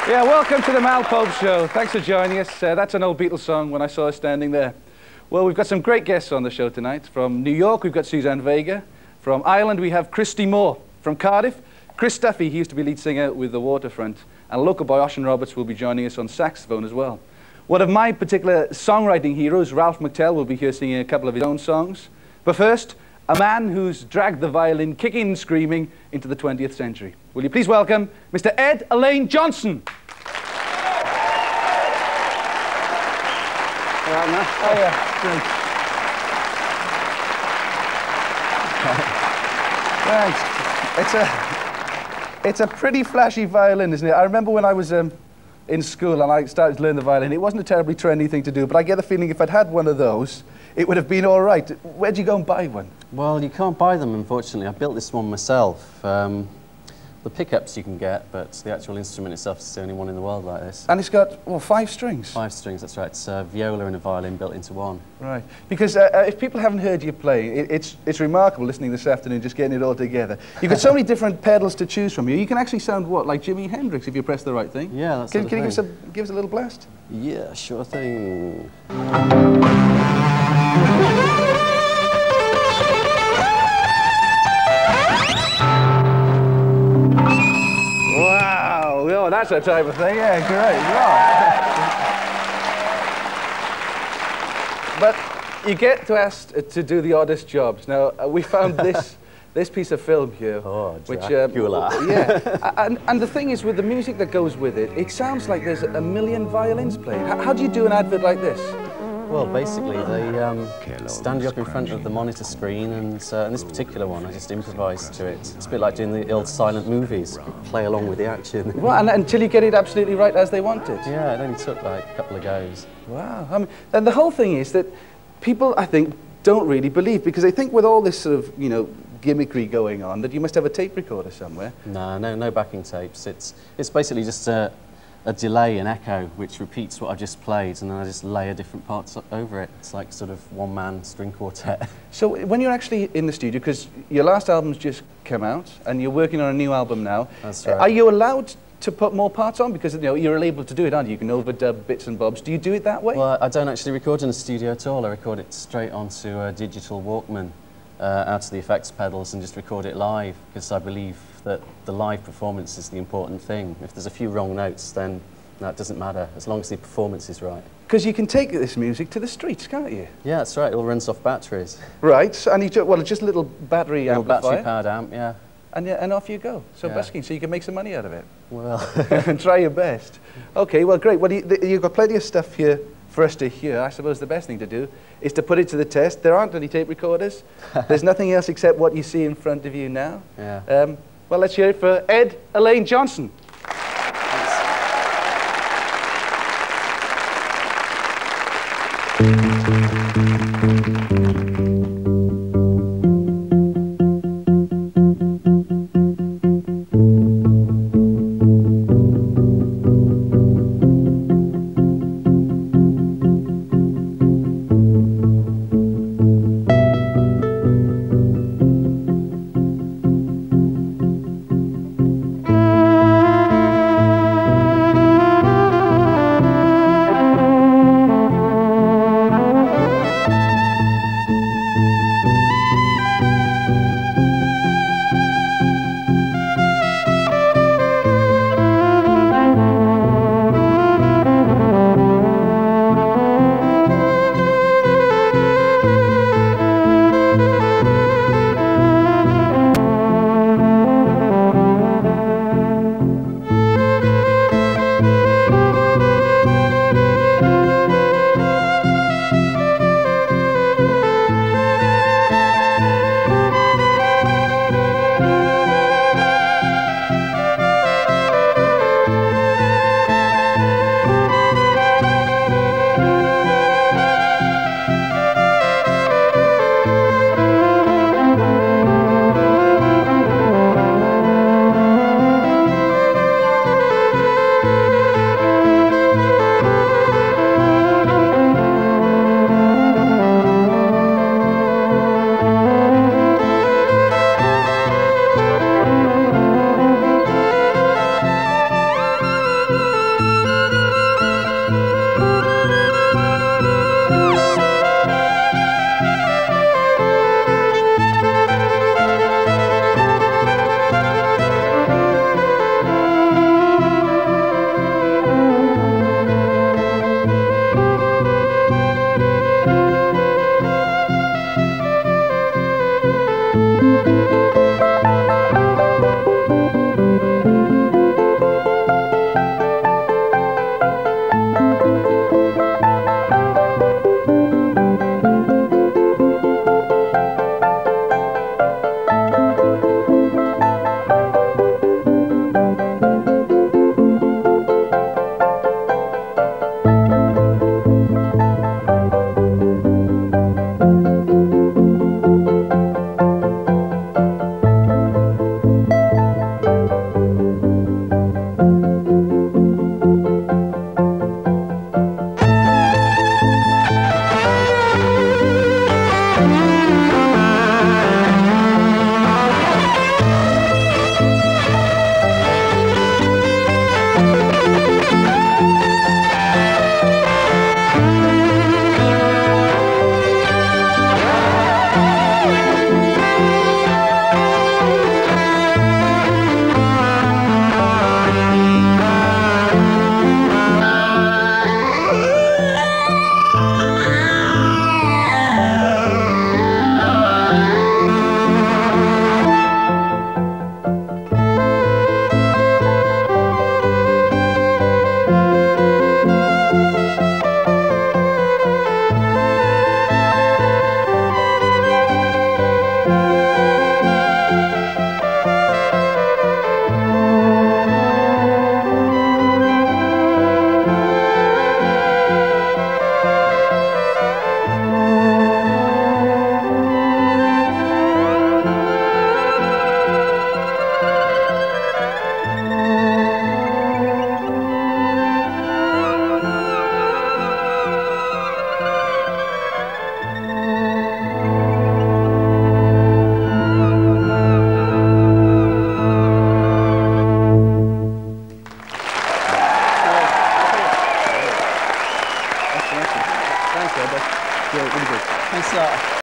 Yeah, welcome to the Mal Pope Show. Thanks for joining us. That's an old Beatles song when I saw her standing there. Well, we've got some great guests on the show tonight. From New York, we've got Suzanne Vega. From Ireland, we have Christy Moore. From Cardiff, Chris Duffy. He used to be lead singer with The Waterfront. And local boy Ocean Roberts will be joining us on saxophone as well. One of my particular songwriting heroes, Ralph McTell, will be here singing a couple of his own songs. But first, a man who's dragged the violin kicking and screaming into the 20th century. Will you please welcome Mr. Alleyne Johnson. All right, man. Oh, yeah. Thanks. It's a pretty flashy violin, isn't it? I remember when I was in school and I started to learn the violin, it wasn't a terribly trendy thing to do, but I get the feeling if I'd had one of those, it would have been all right. Where'd you go and buy one? Well, you can't buy them, unfortunately. I built this one myself. The pickups you can get, but the actual instrument itself is the only one in the world like this. And it's got, well, 5 strings? 5 strings, that's right. It's a viola and a violin built into one. Right. Because if people haven't heard you play, it's remarkable listening this afternoon, just getting it all together. You've got so many different pedals to choose from. You can actually sound, what, like Jimi Hendrix if you press the right thing? Yeah, that's Can you give us a little blast? Yeah, sure thing. Wow, oh, that's that type of thing, yeah, great. Wow. But you get to ask to do the oddest jobs. Now, we found this piece of film here. Oh, which, Dracula. yeah, and the thing is, with the music that goes with it, it sounds like there's a million violins playing. How do you do an advert like this? Well, basically, they stand you up in front of the monitor screen, and in this particular one, I just improvised to it. It's a bit like doing the old silent movies, play along with the action. Well, and until you get it absolutely right as they want it? Yeah, it only took like a couple of goes. Wow. I mean, and the whole thing is that people, I think, don't really believe, because they think with all this sort of, you know, gimmickry going on, that you must have a tape recorder somewhere. No backing tapes. It's basically just a delay, an echo, which repeats what I just played, and then I just layer different parts over it. It's like sort of one-man string quartet. So when you're actually in the studio, because your last album's just come out, and you're working on a new album now, That's right. Are you allowed to put more parts on? Because, you know, you're able to do it, aren't you? You can overdub bits and bobs. Do you do it that way? Well, I don't actually record in the studio at all. I record it straight onto a digital Walkman, out of the effects pedals, and just record it live, because I believe that the live performance is the important thing. If there's a few wrong notes, then that doesn't matter, as long as the performance is right. Because you can take this music to the streets, can't you? Yeah, that's right. It all runs off batteries. Right, so, and well, it's just a little battery amplifier. Battery-powered amp, yeah. And off you go. So Yeah. busking, so you can make some money out of it. Well, And try your best. Okay, well, great. Well, you've got plenty of stuff here for us to hear. I suppose the best thing to do is to put it to the test. There aren't any tape recorders. There's nothing else except what you see in front of you now. yeah. Well, let's hear it for Alleyne Johnson. melody.